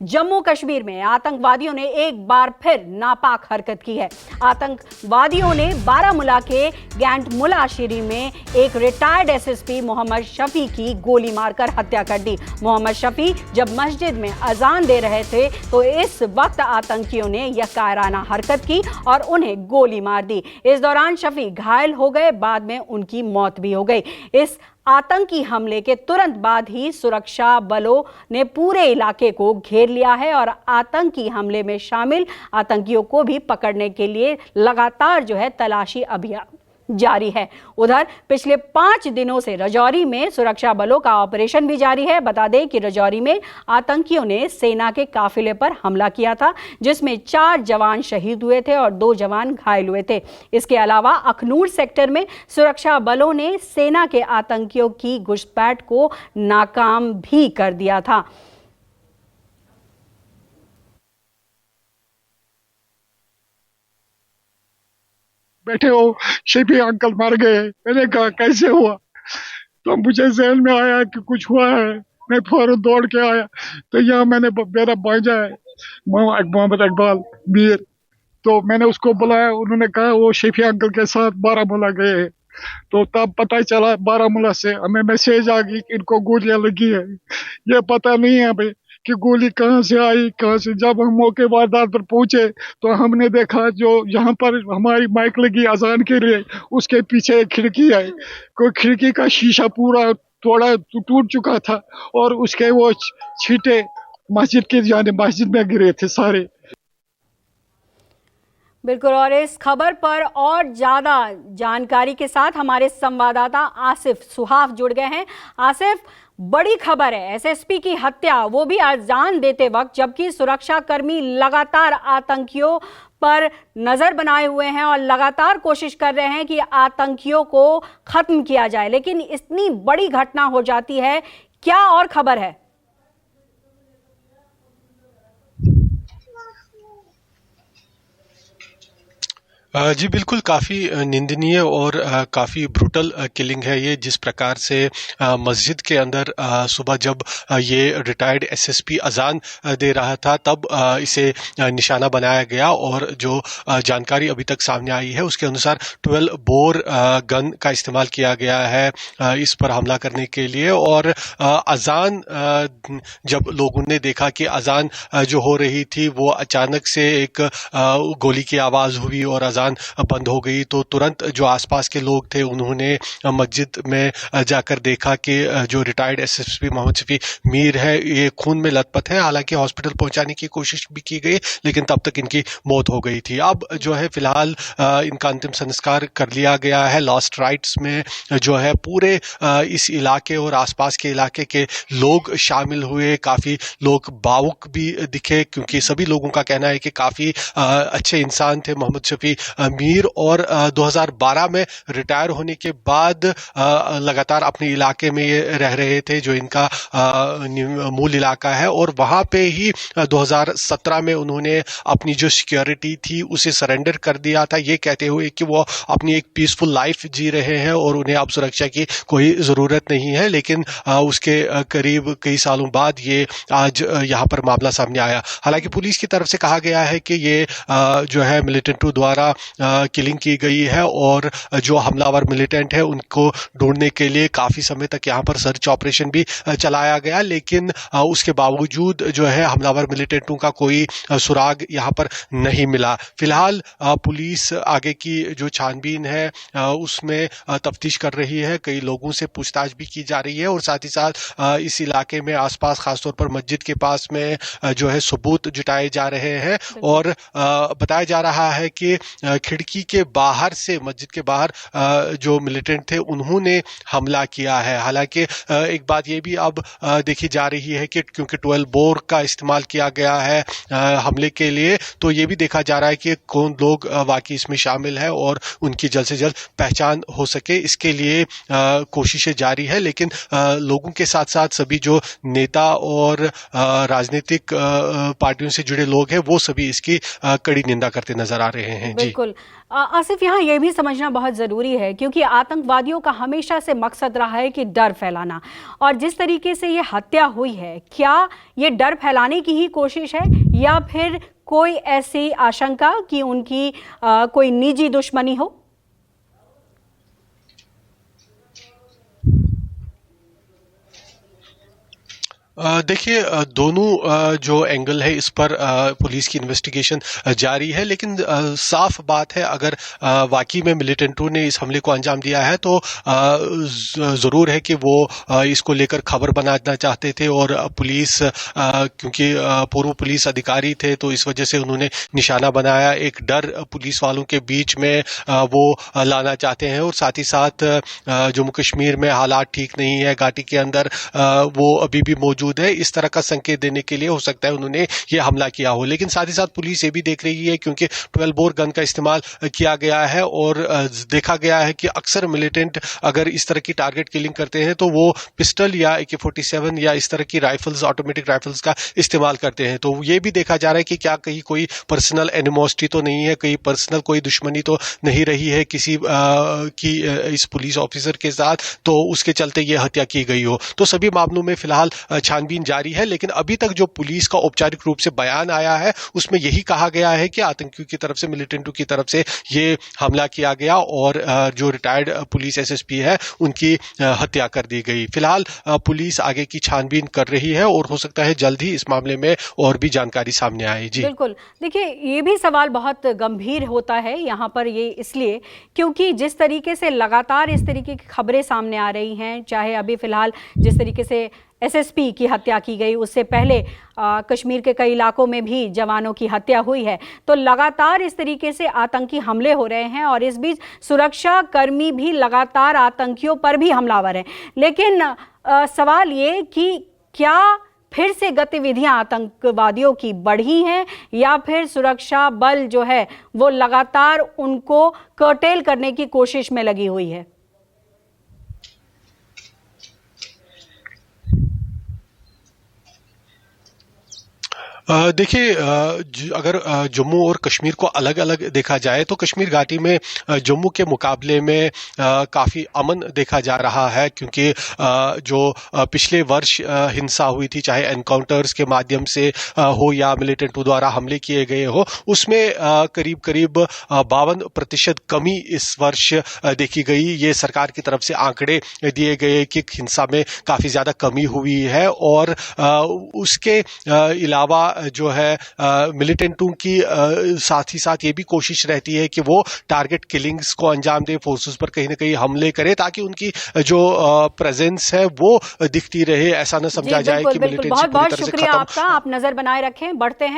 जम्मू कश्मीर में आतंकवादियों ने एक बार फिर नापाक हरकत की है। आतंकवादियों ने बारामूला के गैंटमुला शिरी में एक रिटायर्ड एसएसपी मोहम्मद शफी की गोली मारकर हत्या कर दी। मोहम्मद शफी जब मस्जिद में अजान दे रहे थे तो इस वक्त आतंकियों ने यह कायराना हरकत की और उन्हें गोली मार दी। इस दौरान शफी घायल हो गए, बाद में उनकी मौत भी हो गई। इस आतंकी हमले के तुरंत बाद ही सुरक्षा बलों ने पूरे इलाके को घेर लिया है और आतंकी हमले में शामिल आतंकियों को भी पकड़ने के लिए लगातार तलाशी अभियान जारी है। उधर पिछले 5 दिनों से रजौरी में सुरक्षा बलों का ऑपरेशन भी जारी है। बता दें कि रजौरी में आतंकियों ने सेना के काफिले पर हमला किया था, जिसमें 4 जवान शहीद हुए थे और 2 जवान घायल हुए थे। इसके अलावा अखनूर सेक्टर में सुरक्षा बलों ने सेना के आतंकियों की घुसपैठ को नाकाम भी कर दिया था। बैठे हो, शफी अंकल मर गए। मैंने कहा कैसे हुआ, तो मुझे जहन में आया कि कुछ हुआ है। मैं फौरन दौड़ के आया तो यहाँ मेरा भांजा है मोहम्मद इकबाल मीर, तो मैंने उसको बुलाया। उन्होंने कहा वो शफी अंकल के साथ बारामूला गए हैं। तो तब पता चला बारामूला से हमें मैसेज आ गई कि इनको गोलियां लगी है। ये पता नहीं है भाई कि गोली कहाँ से आई, कहाँ से। जब हम मौके वारदात पर पहुंचे तो हमने देखा जो यहाँ पर हमारी माइक लगी अजान के लिए, उसके पीछे एक खिड़की है, कोई खिड़की का शीशा पूरा थोड़ा टूट चुका था और उसके वो छींटे मस्जिद में गिरे थे सारे। बिल्कुल, और इस खबर पर और ज्यादा जानकारी के साथ हमारे संवाददाता आसिफ सुहाफ जुड़ गए हैं। आसिफ, बड़ी खबर है, एसएसपी की हत्या, वो भी अजान देते वक्त, जबकि सुरक्षाकर्मी लगातार आतंकियों पर नजर बनाए हुए हैं और लगातार कोशिश कर रहे हैं कि आतंकियों को खत्म किया जाए, लेकिन इतनी बड़ी घटना हो जाती है। क्या और खबर है? जी बिल्कुल, काफ़ी निंदनीय और काफ़ी ब्रूटल किलिंग है ये। जिस प्रकार से मस्जिद के अंदर सुबह जब ये रिटायर्ड एसएसपी अजान दे रहा था तब इसे निशाना बनाया गया और जो जानकारी अभी तक सामने आई है उसके अनुसार 12 बोर गन का इस्तेमाल किया गया है इस पर हमला करने के लिए। और अजान जब लोगों ने देखा कि अजान जो हो रही थी वो अचानक से एक गोली की आवाज़ हुई और अजान बंद हो गई, तो तुरंत जो आसपास के लोग थे उन्होंने मस्जिद में जाकर देखा कि जो रिटायर्ड एसएसपी मोहम्मद शफी मीर है ये खून में लथपथ है। हालांकि हॉस्पिटल पहुंचाने की कोशिश भी की गई लेकिन तब तक इनकी मौत हो गई थी। अब जो है फिलहाल इनका अंतिम संस्कार कर लिया गया है। लास्ट राइट्स में जो है पूरे इस इलाके और आसपास के इलाके के लोग शामिल हुए। काफी लोग भावुक भी दिखे क्योंकि सभी लोगों का कहना है कि काफी अच्छे इंसान थे मोहम्मद शफी मीर और 2012 में रिटायर होने के बाद लगातार अपने इलाके में ये रह रहे थे जो इनका मूल इलाका है। और वहां पे ही 2017 में उन्होंने अपनी जो सिक्योरिटी थी उसे सरेंडर कर दिया था, ये कहते हुए कि वो अपनी एक पीसफुल लाइफ जी रहे हैं और उन्हें अब सुरक्षा की कोई ज़रूरत नहीं है। लेकिन उसके करीब कई सालों बाद ये आज यहाँ पर मामला सामने आया। हालांकि पुलिस की तरफ से कहा गया है कि ये जो है मिलिटेंटों द्वारा किलिंग की गई है और जो हमलावर मिलिटेंट है उनको ढूंढने के लिए काफी समय तक यहाँ पर सर्च ऑपरेशन भी चलाया गया, लेकिन उसके बावजूद जो है हमलावर मिलिटेंटों का कोई सुराग यहाँ पर नहीं मिला। फिलहाल पुलिस आगे की जो छानबीन है उसमें तफ्तीश कर रही है, कई लोगों से पूछताछ भी की जा रही है और साथ ही साथ इस इलाके में आसपास खासतौर पर मस्जिद के पास में जो है सबूत जुटाए जा रहे हैं। और बताया जा रहा है कि खिड़की के बाहर से, मस्जिद के बाहर जो मिलिटेंट थे उन्होंने हमला किया है। हालांकि एक बात ये भी अब देखी जा रही है कि क्योंकि 12 बोर का इस्तेमाल किया गया है हमले के लिए, तो ये भी देखा जा रहा है कि कौन लोग वाकई इसमें शामिल है और उनकी जल्द से जल्द पहचान हो सके, इसके लिए कोशिशें जारी है। लेकिन लोगों के साथ साथ सभी जो नेता और राजनीतिक पार्टियों से जुड़े लोग हैं वो सभी इसकी कड़ी निंदा करते नजर आ रहे हैं। जी। बिल्कुल। आसिफ, यहाँ ये भी समझना बहुत ज़रूरी है क्योंकि आतंकवादियों का हमेशा से मकसद रहा है कि डर फैलाना, और जिस तरीके से ये हत्या हुई है, क्या ये डर फैलाने की ही कोशिश है या फिर कोई ऐसी आशंका कि उनकी कोई निजी दुश्मनी हो? देखिए, दोनों जो एंगल है इस पर पुलिस की इन्वेस्टिगेशन जारी है, लेकिन साफ बात है अगर वाकई में मिलिटेंटों ने इस हमले को अंजाम दिया है तो ज़रूर है कि वो इसको लेकर खबर बनाना चाहते थे, और पुलिस क्योंकि पूर्व पुलिस अधिकारी थे तो इस वजह से उन्होंने निशाना बनाया, एक डर पुलिस वालों के बीच में वो लाना चाहते हैं। और साथ ही साथ जम्मू कश्मीर में हालात ठीक नहीं है, घाटी के अंदर वो अभी भी मौजूद है, इस तरह का संकेत देने के लिए हो सकता है उन्होंने ये हमला किया हो। लेकिन साथ ही साथ पुलिस ये भी देख रही है क्योंकि 12 बोर गन का इस्तेमाल किया गया है और देखा गया है कि अक्सर मिलिटेंट अगर इस तरह की टारगेट किलिंग करते हैं तो वो पिस्टल या AK-47 या इस तरह की राइफल्स, ऑटोमेटिक राइफल्स का इस्तेमाल करते हैं। तो ये भी देखा जा रहा है कि क्या कहीं कोई पर्सनल एनिमोसिटी तो नहीं है, कहीं पर्सनल कोई दुश्मनी तो नहीं रही है किसी की इस पुलिस ऑफिसर के साथ, तो उसके चलते ये हत्या की गई हो। तो सभी मामलों में फिलहाल छानबीन जारी है, लेकिन अभी तक जो पुलिस का औपचारिक रूप से बयान आया है उसमें यही कहा गया है कि आतंकियों की तरफ से, मिलिटेंटों की तरफ से ये हमला किया गया और जो रिटायर्ड पुलिस SSP है उनकी हत्या कर दी गई। फिलहाल पुलिस आगे की छानबीन कर रही है और हो सकता है जल्द ही इस मामले में और भी जानकारी सामने आए। जी बिल्कुल। देखिए, ये भी सवाल बहुत गंभीर होता है यहाँ पर, ये इसलिए क्योंकि जिस तरीके से लगातार इस तरीके की खबरें सामने आ रही हैं, चाहे अभी फिलहाल जिस तरीके से SSP की हत्या की गई, उससे पहले कश्मीर के कई इलाकों में भी जवानों की हत्या हुई है, तो लगातार इस तरीके से आतंकी हमले हो रहे हैं और इस बीच सुरक्षा कर्मी भी लगातार आतंकियों पर भी हमलावर हैं। लेकिन सवाल ये कि क्या फिर से गतिविधियां आतंकवादियों की बढ़ी हैं या फिर सुरक्षा बल जो है वो लगातार उनको कर्टेल करने की कोशिश में लगी हुई है? देखिए, अगर जम्मू और कश्मीर को अलग अलग देखा जाए तो कश्मीर घाटी में जम्मू के मुकाबले में काफ़ी अमन देखा जा रहा है, क्योंकि जो पिछले वर्ष हिंसा हुई थी, चाहे एनकाउंटर्स के माध्यम से हो या मिलिटेंटों द्वारा हमले किए गए हो, उसमें करीब करीब 52% कमी इस वर्ष देखी गई। ये सरकार की तरफ से आंकड़े दिए गए कि हिंसा में काफ़ी ज़्यादा कमी हुई है, और उसके अलावा जो है मिलिटेंटों की साथ ही साथ ये भी कोशिश रहती है कि वो टारगेट किलिंग्स को अंजाम दे, फोर्सेस पर कहीं ना कहीं हमले करे, ताकि उनकी जो प्रेजेंस है वो दिखती रहे, ऐसा न समझा जाए कि मिलिटेंसी बहुत पूरी बहुत तरह से शुक्रिया खत्म। आपका, आप नजर बनाए रखें। बढ़ते हैं